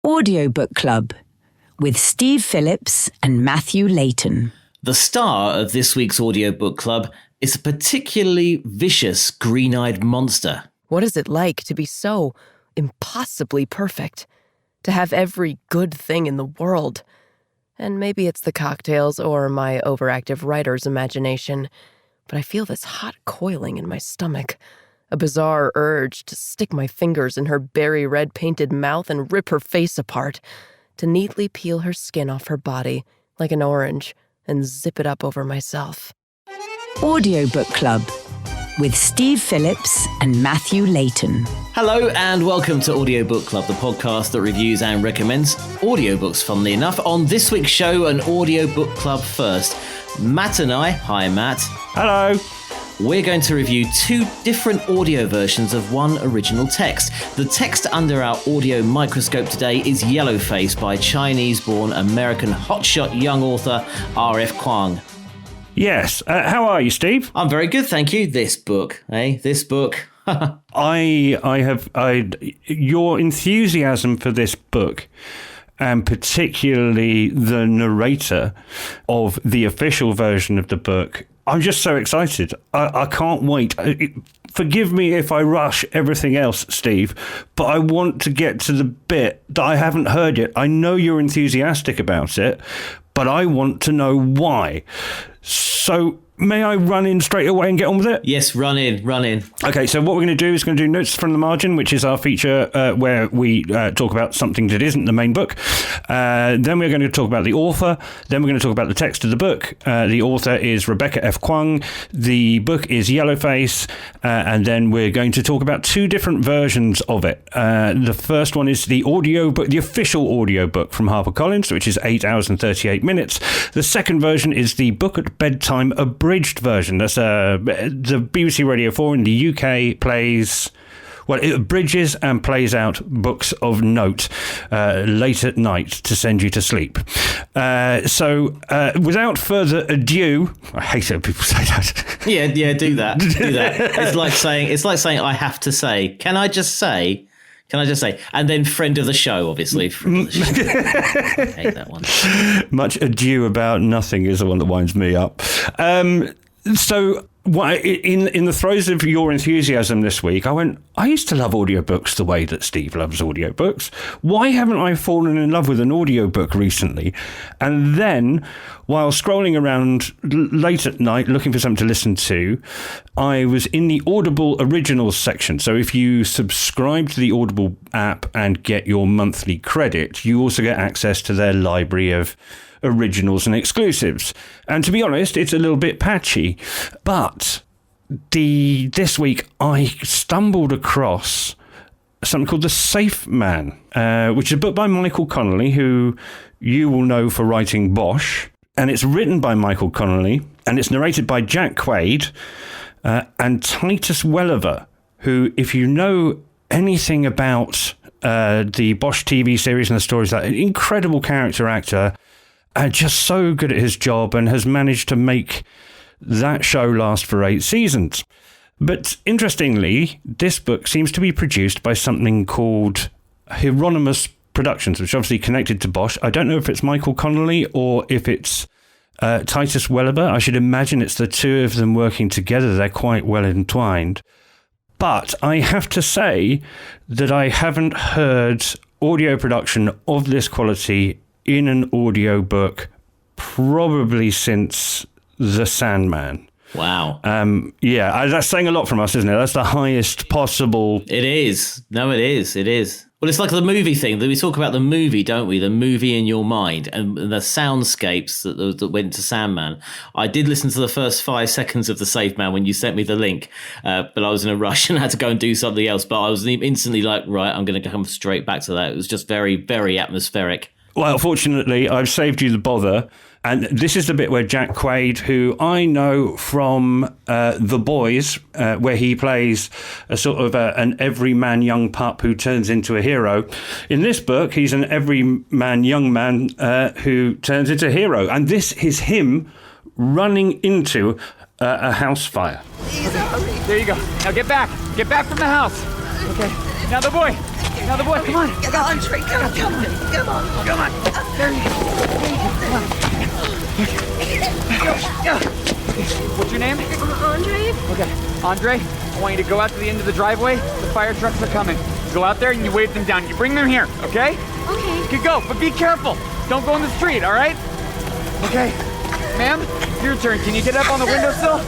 Audiobook Club with Steve Phillips and Matthew Layton. The star of this week's Audiobook Club is a particularly vicious green-eyed monster. What is it like to be so impossibly perfect? To have every good thing in the world? And maybe it's the cocktails or my overactive writer's imagination, but I feel this hot coiling in my stomach. A bizarre urge to stick my fingers in her berry red painted mouth and rip her face apart, to neatly peel her skin off her body like an orange and zip it up over myself. Audiobook Club with Steve Phillips and Matthew Layton. Hello and welcome to Audiobook Club, the podcast that reviews and recommends audiobooks, funnily enough. On this week's show, an Audiobook Club first. Matt and I, hi Matt. Hello. We're going to review two different audio versions of one original text. The text under our audio microscope today is Yellowface by Chinese-born American hotshot young author R.F. Kuang. Yes. How are you, Steve? I'm very good, thank you. This book, This book. Your enthusiasm for this book, and particularly the narrator of the official version of the book, I'm just so excited. I can't wait. Forgive me if I rush everything else, Steve, but I want to get to the bit that I haven't heard yet. I know you're enthusiastic about it, but I want to know why. So may I run in straight away and get on with it? Yes, run in. Okay, so what we're going to do is going to do Notes from the Margin, which is our feature where we talk about something that isn't the main book. Then we're going to talk about the author. Then we're going to talk about the text of the book. The author is Rebecca F. Kuang. The book is Yellowface. And then we're going to talk about two different versions of it. The first one is the audiobook, the official audiobook from HarperCollins, which is 8 hours and 38 minutes. The second version is the Book at Bedtime abridged version. That's the BBC Radio 4 in the UK plays, well, it abridges and plays out books of note late at night to send you to sleep. So without further ado, I hate it when people say that. Yeah, do that. It's like saying I have to say. Can I just say? And then friend of the show, obviously. Friend of the show. I hate that one. Much ado about nothing is the one that winds me up. So in the throes of your enthusiasm this week, I used to love audiobooks the way that Steve loves audiobooks. Why haven't I fallen in love with an audiobook recently? And then, while scrolling around late at night looking for something to listen to, I was in the Audible Originals section. So if you subscribe to the Audible app and get your monthly credit, you also get access to their library of originals and exclusives. And to be honest, it's a little bit patchy. But this week I stumbled across something called The Safe Man, which is a book by Michael Connelly, who you will know for writing Bosch. And it's written by Michael Connelly, and it's narrated by Jack Quaid and Titus Welliver, who, if you know anything about the Bosch TV series and the stories, that an incredible character actor, just so good at his job, and has managed to make that show last for 8 seasons. But interestingly, this book seems to be produced by something called Hieronymus Productions, which is obviously connected to Bosch. I don't know if it's Michael Connelly or if it's Titus Welliver. I should imagine it's the two of them working together. They're quite well entwined. But I have to say that I haven't heard audio production of this quality in an audiobook probably since The Sandman. Wow. That's saying a lot from us, isn't it? That's the highest possible. It is. No, it is. Well, it's like the movie thing. We talk about the movie, don't we? The movie in your mind and the soundscapes that went to Sandman. I did listen to the first 5 seconds of The Safe Man when you sent me the link, but I was in a rush and had to go and do something else. But I was instantly like, right, I'm going to come straight back to that. It was just very, very atmospheric. Well, fortunately, I've saved you the bother. And this is the bit where Jack Quaid, who I know from The Boys, where he plays a sort of an everyman young pup who turns into a hero. In this book, he's an everyman young man who turns into a hero. And this is him running into a house fire. There you go. Now get back. Get back from the house. Okay. Now the boy. Now the boy, come on. Come on, Trey, come on. There you go. What's your name? Andre? Okay, Andre, I want you to go out to the end of the driveway. The fire trucks are coming. Go out there and you wave them down. You bring them here, okay? Okay. You can go, but be careful. Don't go in the street, all right? Okay. Ma'am, your turn. Can you get up on the windowsill?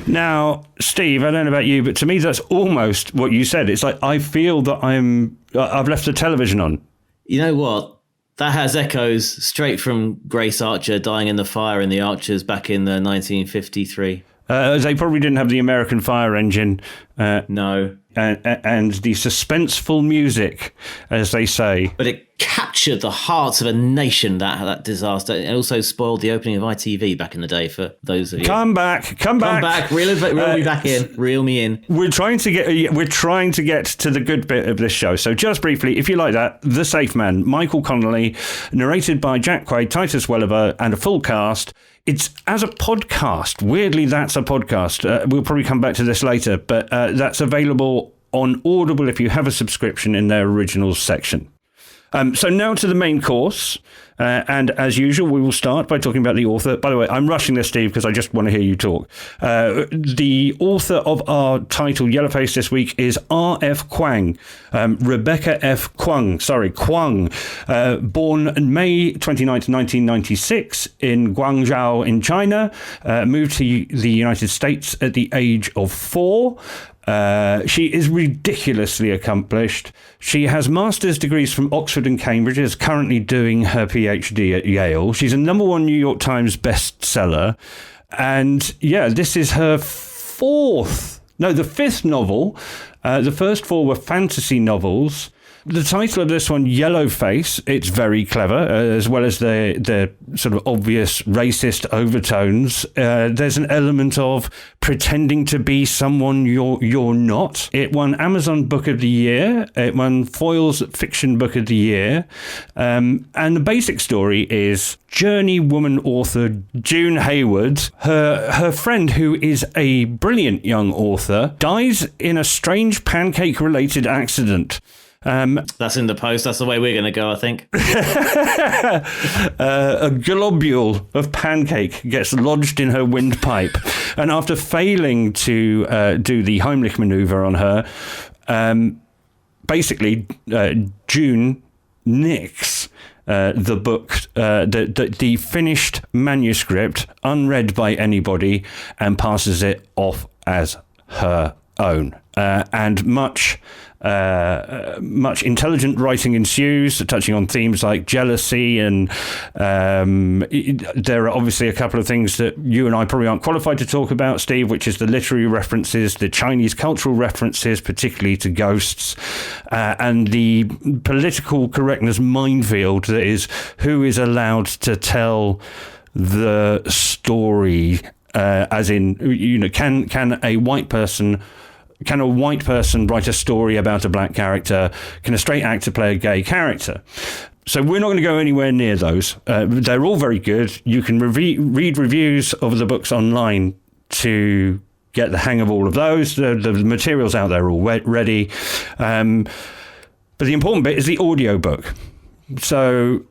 Now, Steve, I don't know about you, but to me, that's almost what you said. It's like I feel that I've left the television on. You know what? That has echoes straight from Grace Archer dying in the fire in The Archers back in 1953. They probably didn't have the American fire engine. No. And the suspenseful music, as they say. But it captured the hearts of a nation, that disaster. It also spoiled the opening of ITV back in the day for those of you. Come back. Reel me back in. Reel me in. We're trying to get to the good bit of this show. So just briefly, if you like that, The Safe Man, Michael Connolly, narrated by Jack Quaid, Titus Welliver, and a full cast. It's as a podcast. Weirdly, that's a podcast. We'll probably come back to this later, but that's available on Audible if you have a subscription in their originals section. So now to the main course. And as usual, we will start by talking about the author. By the way, I'm rushing this, Steve, because I just want to hear you talk. The author of our title, Yellowface, this week is R.F. Kuang, Rebecca F. Kuang. Born May 29th, 1996 in Guangzhou in China, moved to the United States at the age of 4. She is ridiculously accomplished. She has master's degrees from Oxford and Cambridge, is currently doing her PhD at Yale. She's a #1 New York Times bestseller. And yeah, this is her the 5th novel. The first 4 were fantasy novels. The title of this one, Yellowface, it's very clever, as well as the sort of obvious racist overtones. There's an element of pretending to be someone you're not. It won Amazon Book of the Year. It won Foyle's Fiction Book of the Year. And the basic story is journeywoman author June Hayward, her friend, who is a brilliant young author, dies in a strange pancake-related accident. That's in the post. That's the way we're going to go, I think. A globule of pancake gets lodged in her windpipe. And after failing to do the Heimlich maneuver on her, basically, June nicks the book, the finished manuscript, unread by anybody, and passes it off as her own. And much intelligent writing ensues, touching on themes like jealousy, and there are obviously a couple of things that you and I probably aren't qualified to talk about, Steve, which is the literary references, the Chinese cultural references, particularly to ghosts, and the political correctness minefield that is who is allowed to tell the story, as in, can a white person write a story about a black character? Can a straight actor play a gay character? So we're not going to go anywhere near those. They're all very good. You can read reviews of the books online to get the hang of all of those. The material's out there already. But the important bit is the audiobook. So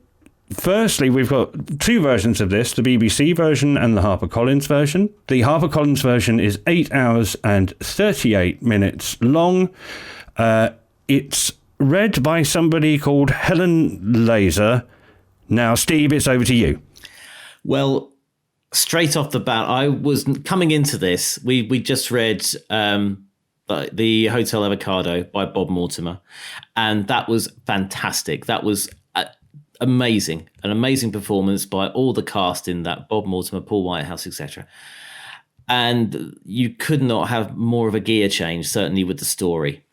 firstly, we've got 2 versions of this, the BBC version and the HarperCollins version. The HarperCollins version is 8 hours and 38 minutes long. It's read by somebody called Helen Laser. Now, Steve, it's over to you. Well, straight off the bat, I was coming into this. We just read The Hotel Avocado by Bob Mortimer, and that was fantastic. That was amazing, an amazing performance by all the cast in that, Bob Mortimer, Paul Whitehouse, etc. And you could not have more of a gear change, certainly with the story.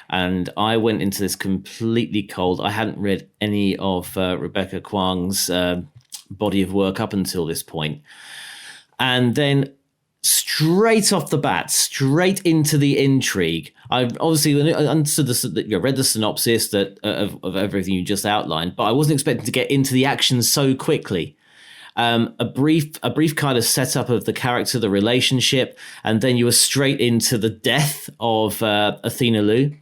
And I went into this completely cold. I hadn't read any of Rebecca Kuang's body of work up until this point. And then straight off the bat, straight into the intrigue. I obviously understood read the synopsis of everything you just outlined, but I wasn't expecting to get into the action so quickly. a brief kind of setup of the character, the relationship, and then you were straight into the death of Athena Liu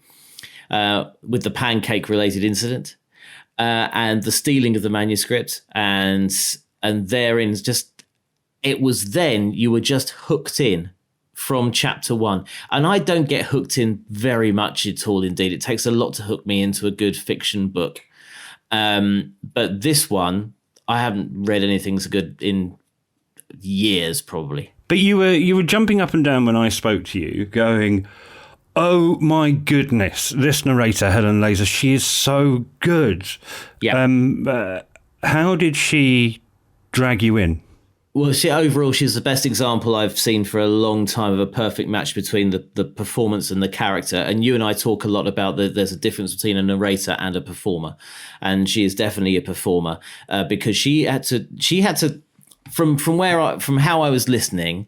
with the pancake-related incident and the stealing of the manuscript, and therein just it was then you were just hooked in from chapter 1. And I don't get hooked in very much at all. Indeed, it takes a lot to hook me into a good fiction book. But this one, I haven't read anything so good in years, probably. But you were jumping up and down when I spoke to you, going, "Oh my goodness, this narrator, Helen Laser, she is so good." Yeah. How did she drag you in? Well, she's the best example I've seen for a long time of a perfect match between the performance and the character. And you and I talk a lot about there's a difference between a narrator and a performer, and she is definitely a performer because she had to from how I was listening.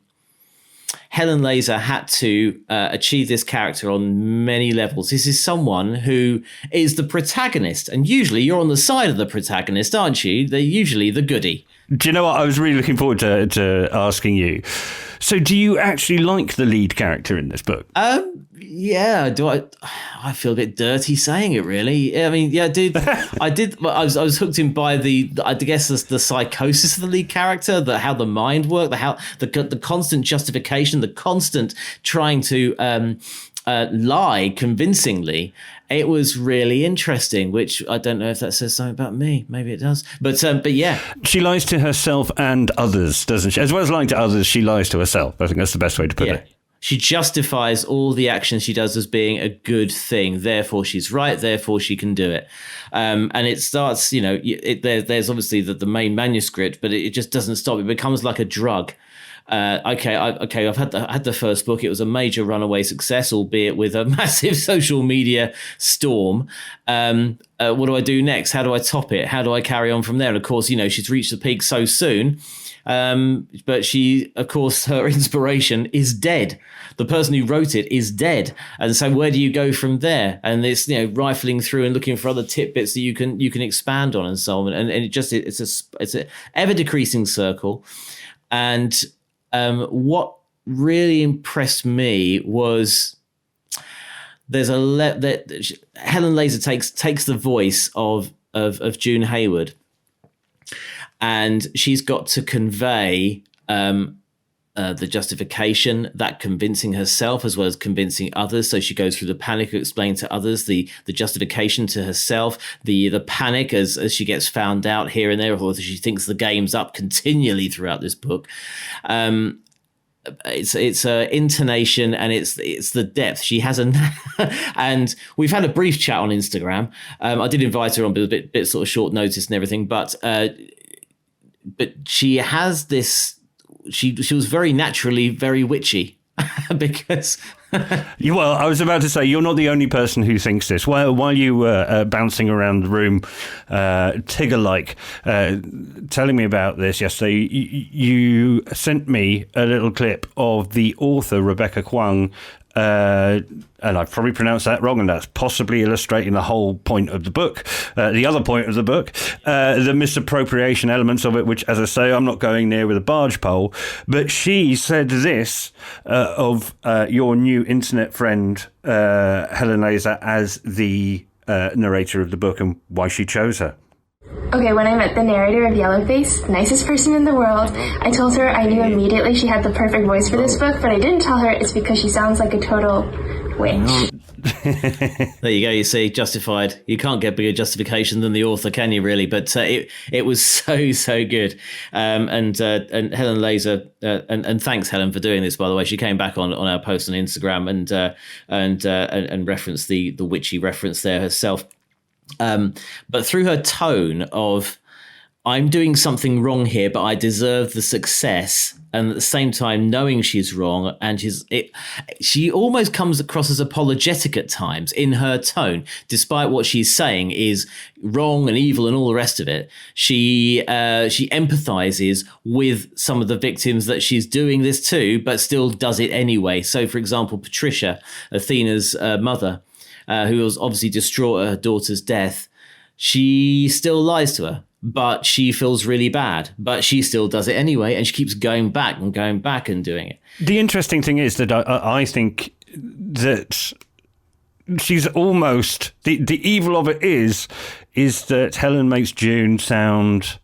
Helen Laser had to achieve this character on many levels. This is someone who is the protagonist, and usually you're on the side of the protagonist, aren't you? They're usually the goodie. Do you know what? I was really looking forward to asking you. So do you actually like the lead character in this book? Yeah. I feel a bit dirty saying it, really. I mean, yeah, dude, I did. I was hooked in by the psychosis of the lead character, how the mind worked, the constant justification, the constant trying to lie convincingly. It was really interesting, which I don't know if that says something about me. Maybe it does. But yeah. She lies to herself and others, doesn't she? As well as lying to others, she lies to herself. I think that's the best way to put it. She justifies all the actions she does as being a good thing. Therefore, she's right. Therefore, she can do it. And it starts, there's obviously the main manuscript, but it just doesn't stop. It becomes like a drug. I've had the first book. It was a major runaway success, albeit with a massive social media storm. What do I do next? How do I top it? How do I carry on from there? And of course, she's reached the peak so soon. But her inspiration is dead. The person who wrote it is dead. And so where do you go from there? And it's, rifling through and looking for other tidbits that you can expand on and so on. And it's a ever decreasing circle. And what really impressed me was that Helen Laser takes the voice of June Hayward, and she's got to convey the justification, that convincing herself as well as convincing others. So she goes through the panic of explaining to others, the justification to herself, the panic as she gets found out here and there, or she thinks the game's up continually throughout this book. It's intonation and it's the depth. She has and we've had a brief chat on Instagram. I did invite her on, but a bit sort of short notice and everything. But she has this. She was very naturally very witchy because. Well, I was about to say, you're not the only person who thinks this. While you were bouncing around the room, Tigger-like, telling me about this yesterday, you sent me a little clip of the author, Rebecca Kuang, and I've probably pronounced that wrong, and that's possibly illustrating the whole point of the book, the other point of the book, the misappropriation elements of it, which, as I say, I'm not going near with a barge pole. But she said this of your new internet friend, Helen Laser, as the narrator of the book, and why she chose her. Okay, when I met the narrator of Yellowface, nicest person in the world, I told her I knew immediately she had the perfect voice for this book, but I didn't tell her it's because she sounds like a total witch. There you go. You see, justified. You can't get bigger justification than the author, can you? Really? But it was so good. And Helen Laser, and thanks Helen for doing this. By the way, she came back on our post on Instagram and referenced the witchy reference there herself. But through her tone of, I'm doing something wrong here, but I deserve the success, and at the same time knowing she's wrong, and she almost comes across as apologetic at times in her tone, despite what she's saying is wrong and evil and all the rest of it. She empathizes with some of the victims that she's doing this to, but still does it anyway. So, for example, Patricia, Athena's mother, who was obviously distraught at her daughter's death, she still lies to her, but she feels really bad, but she still does it anyway, and she keeps going back and doing it. The interesting thing is that I think that she's almost the evil of it is that Helen makes June sound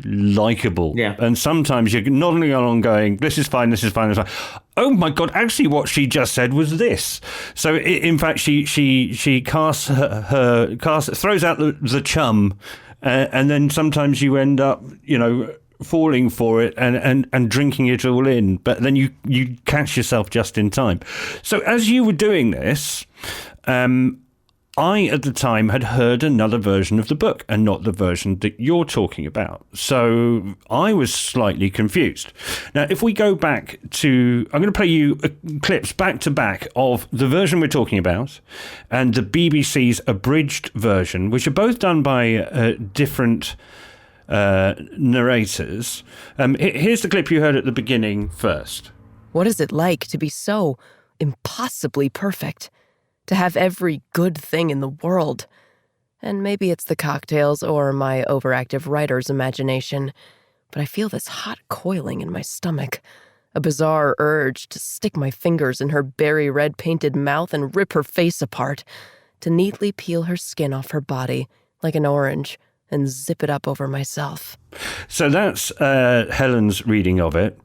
likable. Yeah. And sometimes you're nodding along going, this is fine. Oh my God, actually what she just said was this. So in fact, she casts throws out the chum, and then sometimes you end up, falling for it and drinking it all in, but then you catch yourself just in time. So as you were doing this, I, at the time, had heard another version of the book and not the version that you're talking about. So I was slightly confused. Now, if we go back to... I'm going to play you clips back to back of the version we're talking about and the BBC's abridged version, which are both done by different narrators. Here's the clip you heard at the beginning first. What is it like to be so impossibly perfect? To have every good thing in the world? And maybe it's the cocktails or my overactive writer's imagination, but I feel this hot coiling in my stomach, a bizarre urge to stick my fingers in her berry red painted mouth and rip her face apart, to neatly peel her skin off her body like an orange and zip it up over myself. So that's Helen's reading of it.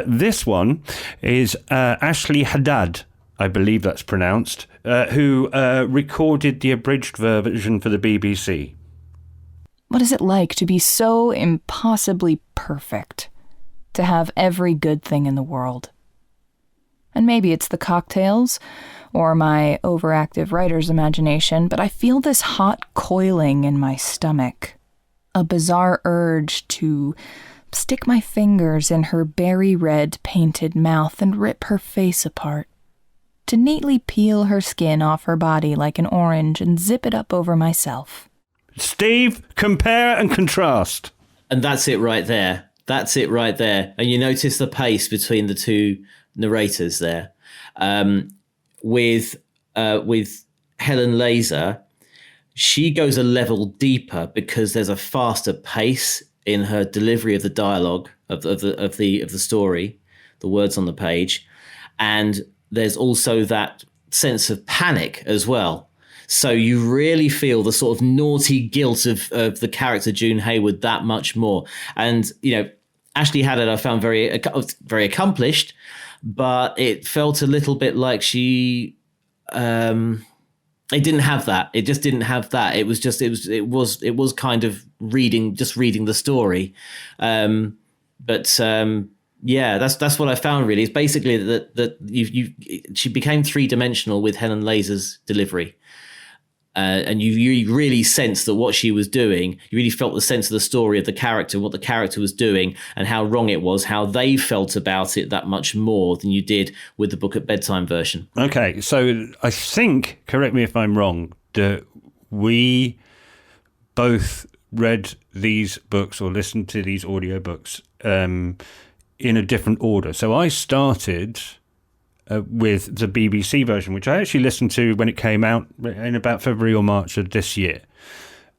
This one is Ashley Haddad, I believe that's pronounced, who recorded the abridged version for the BBC. What is it like to be so impossibly perfect? To have every good thing in the world? And maybe it's the cocktails or my overactive writer's imagination, but I feel this hot coiling in my stomach. A bizarre urge to stick my fingers in her berry red painted mouth and rip her face apart. To neatly peel her skin off her body like an orange and zip it up over myself. Steve, compare and contrast. And that's it right there. And you notice the pace between the two narrators there. With Helen Laser, she goes a level deeper because there's a faster pace in her delivery of the dialogue of the story, the words on the page, and there's also that sense of panic as well. So you really feel the sort of naughty guilt of the character June Hayward that much more. And, Ashley Haddad I found very accomplished, but it felt a little bit like she... it didn't have that. It just didn't have that. It was kind of reading the story. Yeah, that's what I found really. It's basically that she became three-dimensional with Helen Laser's delivery. And you really sensed that what she was doing, you really felt the sense of the story of the character, what the character was doing and how wrong it was, how they felt about it that much more than you did with the book at bedtime version. Okay, so I think, correct me if I'm wrong, that we both read these books or listened to these audiobooks in a different order. So I started with the BBC version, which I actually listened to when it came out in about February or March of this year.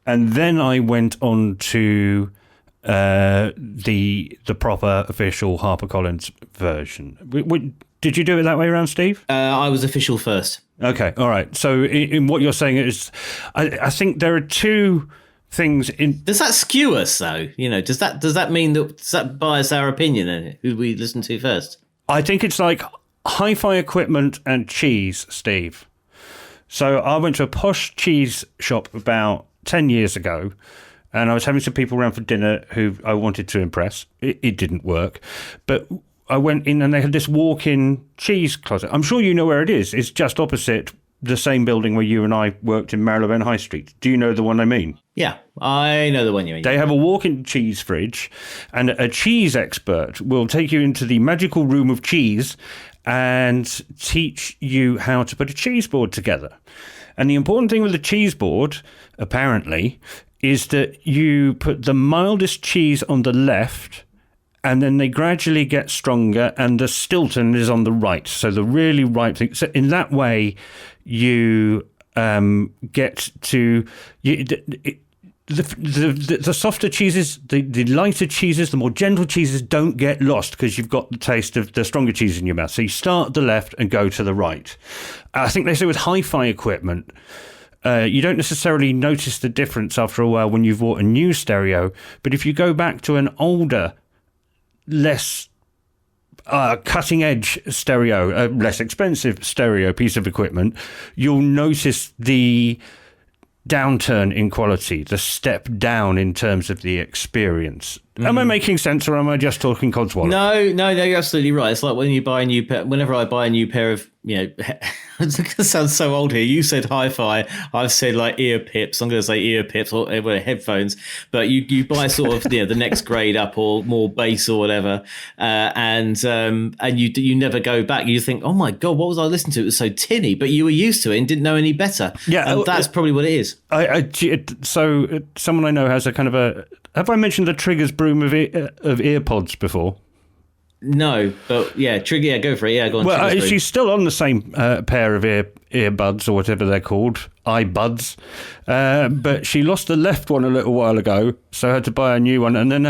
And then I went on to the proper official HarperCollins version. Did you do it that way around, Steve? I was official first. Okay, all right. So in what you're saying is, I think there are two things in... Does that skew us, though? Does that mean does that bias our opinion in who we listen to first? I think it's like hi-fi equipment and cheese, Steve. So I went to a posh cheese shop about 10 years ago, and I was having some people around for dinner who I wanted to impress. It didn't work. But I went in and they had this walk-in cheese closet. I'm sure you know where it is. It's just opposite the same building where you and I worked in Marylebone High Street. Do you know the one I mean? Yeah, I know the one you mean. They have a walk-in cheese fridge, and a cheese expert will take you into the magical room of cheese and teach you how to put a cheese board together. And the important thing with the cheese board, apparently, is that you put the mildest cheese on the left, and then they gradually get stronger, and the Stilton is on the right. So the really ripe thing. So in that way, you get to the softer cheeses, the lighter cheeses, the more gentle cheeses don't get lost because you've got the taste of the stronger cheese in your mouth. So you start at the left and go to the right. I think they say with hi-fi equipment, you don't necessarily notice the difference after a while when you've bought a new stereo. But if you go back to an older, less cutting-edge stereo, less expensive stereo piece of equipment, you'll notice the downturn in quality, the step down in terms of the experience. Am I making sense, or am I just talking codswallop? No, you're absolutely right. It's like when you buy a new pair. Whenever I buy a new pair of, it sounds so old here. You said hi-fi. I've said like ear pips. I'm going to say ear pips or headphones. But you buy sort of the next grade up or more bass or whatever, and you never go back. You think, oh my god, what was I listening to? It was so tinny, but you were used to it and didn't know any better. Yeah, and that's probably what it is. So someone I know has a kind of a. Have I mentioned the Triggers broom of earpods before? No, but yeah, Trigger, go for it. Yeah, go on. Well, she's still on the same pair of earbuds or whatever they're called, iBuds. But she lost the left one a little while ago, so I had to buy a new one, and then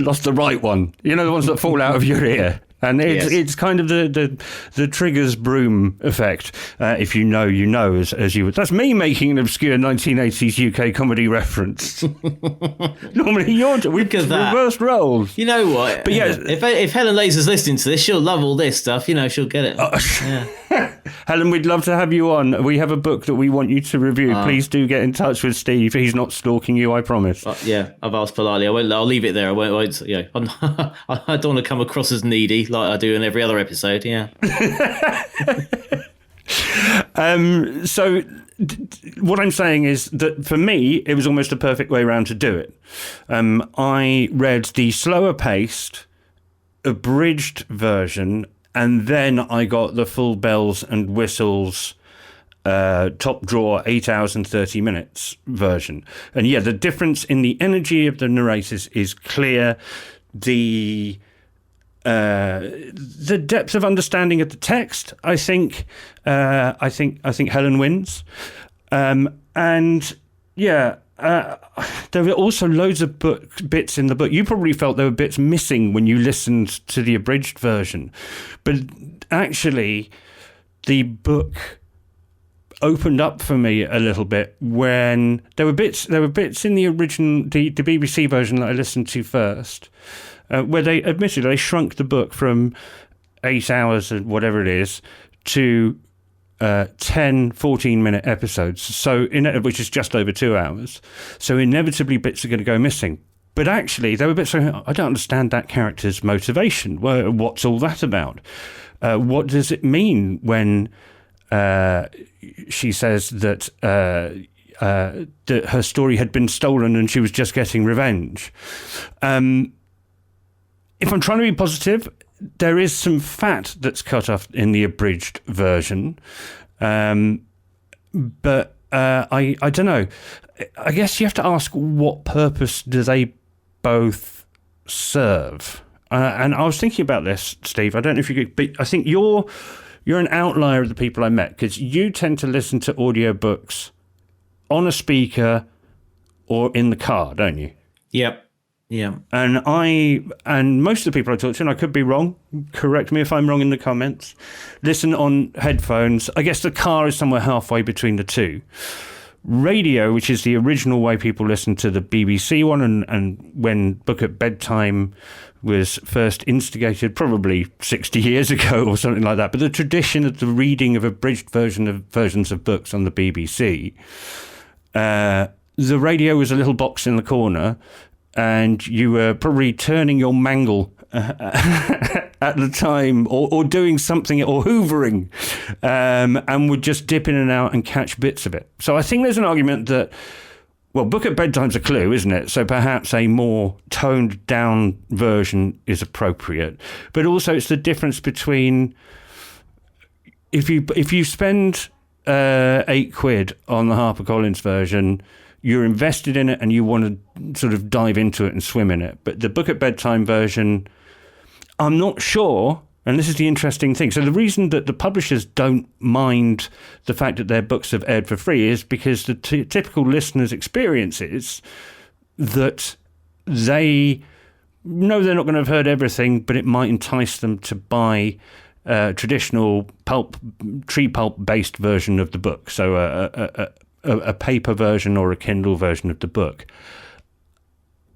lost the right one. You know, the ones that fall out of your ear. And it's kind of the Triggers broom effect. If you know, you know, as you would. That's me making an obscure 1980s UK comedy reference. Normally we've reversed roles. You know what? But yeah, if Helen Laser's listening to this, she'll love all this stuff. She'll get it. Yeah. Helen, we'd love to have you on. We have a book that we want you to review. Please do get in touch with Steve. He's not stalking you, I promise. I've asked politely. I'll leave it there. I won't. I don't want to come across as needy like I do in every other episode. Yeah. So what I'm saying is that for me, it was almost a perfect way around to do it. I read the slower paced, abridged version, and then I got the full bells and whistles, top drawer, 8 hours and 30 minutes version. And yeah, the difference in the energy of the narrators is clear. The depth of understanding of the text, I think Helen wins. And yeah, there were also loads of bits in the book. You probably felt there were bits missing when you listened to the abridged version, but actually the book opened up for me a little bit when there were bits in the original, the BBC version that I listened to first, where they admitted they shrunk the book from 8 hours and whatever it is to 10, 14-minute episodes, which is just over 2 hours. So inevitably bits are going to go missing. But actually, there were bits I don't understand that character's motivation. What's all that about? What does it mean when she says that her story had been stolen and she was just getting revenge? If I'm trying to be positive, there is some fat that's cut off in the abridged version. But I don't know. I guess you have to ask, what purpose do they both serve? And I was thinking about this, Steve. I don't know if you could, but I think you're an outlier of the people I met, because you tend to listen to audiobooks on a speaker or in the car, don't you? Yep. Yeah. And most of the people I talk to, and I could be wrong, correct me if I'm wrong in the comments, listen on headphones. I guess the car is somewhere halfway between the two. Radio, which is the original way people listen to the BBC one, and when Book at Bedtime was first instigated, probably 60 years ago or something like that. But the tradition of the reading of abridged versions of books on the BBC, the radio was a little box in the corner, and you were probably turning your mangle at the time, or doing something, or hoovering, and would just dip in and out and catch bits of it. So I think there's an argument that, well, Book at Bedtime's a clue, isn't it? So perhaps a more toned down version is appropriate. But also it's the difference between, if you spend £8 on the HarperCollins version, you're invested in it and you want to sort of dive into it and swim in it. But the Book at Bedtime version, I'm not sure And this is the interesting thing. So the reason that the publishers don't mind the fact that their books have aired for free is because the typical listener's experience is that they know they're not going to have heard everything, but it might entice them to buy a traditional tree pulp-based version of the book. So a paper version or a Kindle version of the book.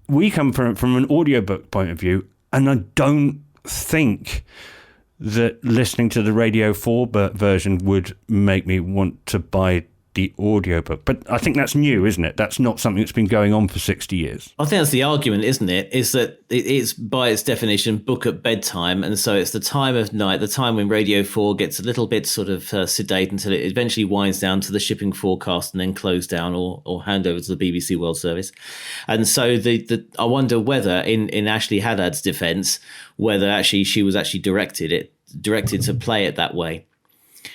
We come from an audiobook point of view, and I don't think that listening to the Radio 4 version would make me want to buy the audiobook. But I think that's new, isn't it? That's not something that's been going on for 60 years. I think that's the argument, isn't it? Is that it's by its definition book at bedtime, and so it's the time of night, the time when Radio 4 gets a little bit sort of sedate until it eventually winds down to the shipping forecast and then close down or hand over to the BBC World Service. And so I wonder whether, in Ashley Haddad's defence, whether actually she was actually directed to play it that way.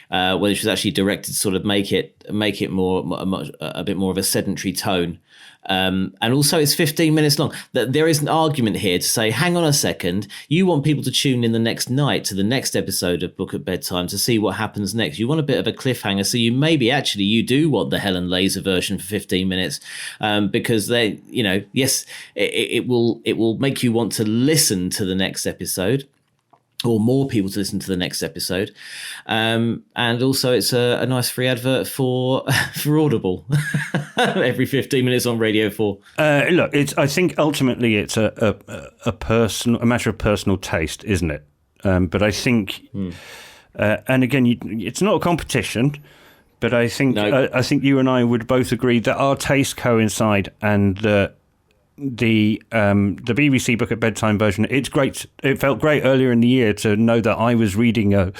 Whether she was actually directed to sort of make it more a bit more of a sedentary tone, and also it's 15 minutes long. That there is an argument here to say, hang on a second, you want people to tune in the next night to the next episode of Book at Bedtime to see what happens next. You want a bit of a cliffhanger, so you do want the Helen Laser version for 15 minutes, because it will make you want to listen to the next episode, or more people to listen to the next episode. And also it's a nice free advert for Audible every 15 minutes on Radio 4. Look, I think ultimately it's a matter of personal taste, isn't it? But I think, and again, it's not a competition, but I think I think you and I would both agree that our tastes coincide, and the BBC Book at Bedtime version, it's great. It felt great earlier in the year to know that I was reading a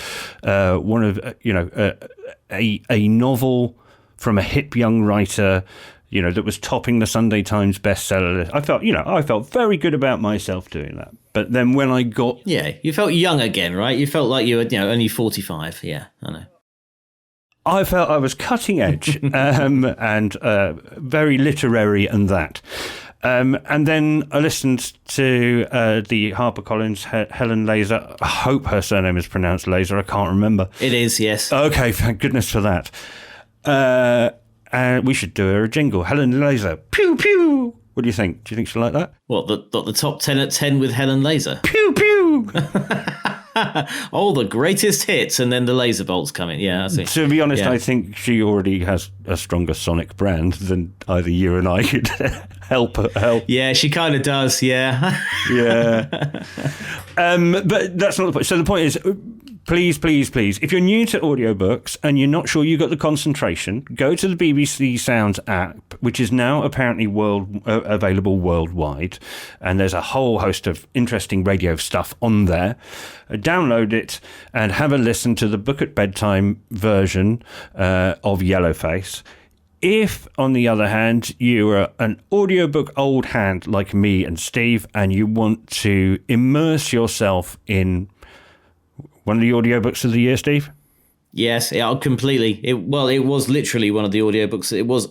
novel from a hip young writer, that was topping the Sunday Times bestseller list. I felt very good about myself doing that. But then when I you felt young again, right? You felt like you were only 45. Yeah, I know. I felt I was cutting edge and very literary and that. And then I listened to the HarperCollins Helen Laser. I hope her surname is pronounced Laser. I can't remember. It is, yes. Okay, thank goodness for that. We should do her a jingle. Helen Laser. Pew, pew. What do you think? Do you think she'll like that? What, the top 10 at 10 with Helen Laser? Pew, pew. Oh, the greatest hits, and then the laser bolts come in. Yeah, I see. To be honest, I think she already has a stronger sonic brand than either you and I could help. Yeah, she kind of does. Yeah. Yeah. But that's not the point. So the point is, please, if you're new to audiobooks and you're not sure you got the concentration, go to the BBC Sounds app, which is now apparently available worldwide, and there's a whole host of interesting radio stuff on there. Download it and have a listen to the Book at Bedtime version of Yellowface. If, on the other hand, you are an audiobook old hand like me and Steve, and you want to immerse yourself in one of the audiobooks of the year, Steve? Yes, completely. It was literally one of the audiobooks. It was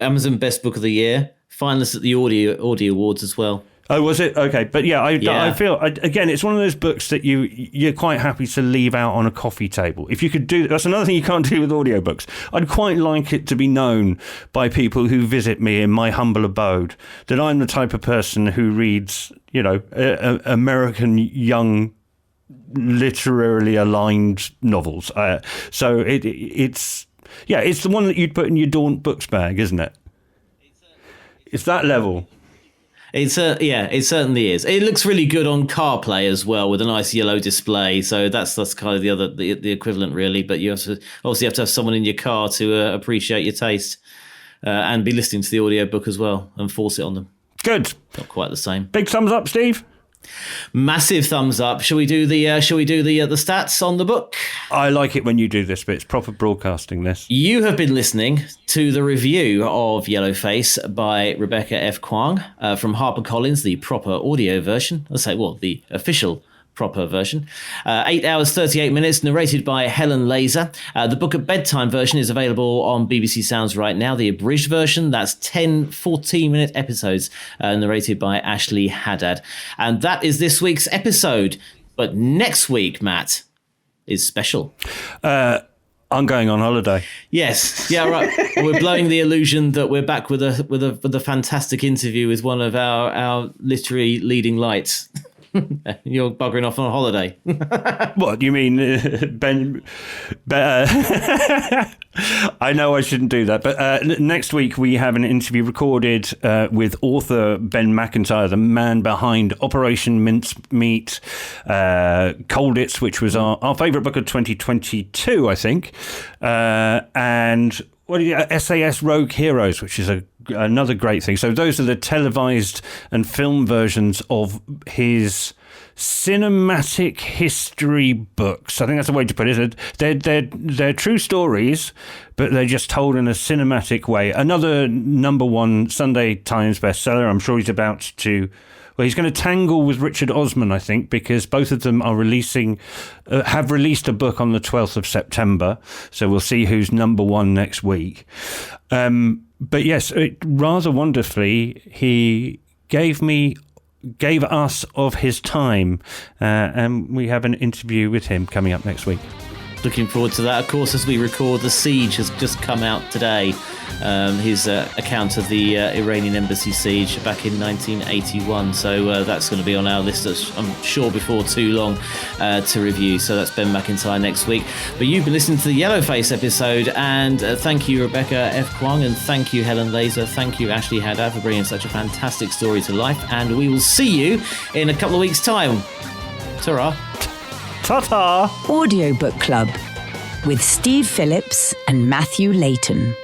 Amazon Best Book of the Year, finalist at the Audio Awards as well. Oh, was it? Okay. But I feel, again, it's one of those books that you're quite happy to leave out on a coffee table. If you could do, that's another thing you can't do with audiobooks. I'd quite like it to be known by people who visit me in my humble abode that I'm the type of person who reads, American young literarily aligned novels. So it's the one that you'd put in your Daunt books bag, isn't it? It's that level. It certainly is. It looks really good on CarPlay as well, with a nice yellow display. So that's kind of the equivalent, really. But you have to have someone in your car to appreciate your taste and be listening to the audiobook as well and force it on them. Good. Not quite the same. Big thumbs up, Steve. Massive thumbs up. Shall we do the stats on the book? I like it when you do this, but it's proper broadcasting this. You have been listening to the review of Yellowface by Rebecca F. Kuang from HarperCollins, the proper audio version. The official proper version. 8 hours, 38 minutes, narrated by Helen Laser. The Book at Bedtime version is available on BBC Sounds right now. The abridged version, that's 10 14-minute episodes narrated by Ashley Haddad. And that is this week's episode But next week, Matt, is special. I'm going on holiday. Yes, yeah, right. We're blowing the illusion that we're back with a fantastic interview with one of our literary leading lights. You're buggering off on holiday. What, you mean Ben? I know I shouldn't do that, but next week we have an interview recorded with author Ben McIntyre, the man behind Operation Mincemeat, Colditz, which was our favourite book of 2022, I think, and SAS Rogue Heroes, which is another great thing. So those are the televised and film versions of his cinematic history books. I think that's the way to put it. They're true stories, but they're just told in a cinematic way. Another #1 Sunday Times bestseller. I'm sure he's about to... Well, he's going to tangle with Richard Osman, I think, because both of them are have released a book on the 12th of September. So we'll see who's #1 next week. But yes, rather wonderfully, he gave us of his time, and we have an interview with him coming up next week. Looking forward to that. Of course, as we record, The Siege has just come out today. His account of the Iranian embassy siege back in 1981. So that's going to be on our list, I'm sure, before too long to review. So that's Ben McIntyre next week. But you've been listening to the Yellowface episode, and thank you, Rebecca F. Kuang, and thank you, Helen Laser. Thank you, Ashley Haddad, for bringing such a fantastic story to life. And we will see you in a couple of weeks' time. Ta-ra. Ta-ta! Audiobook Club with Steve Phillips and Matthew Layton.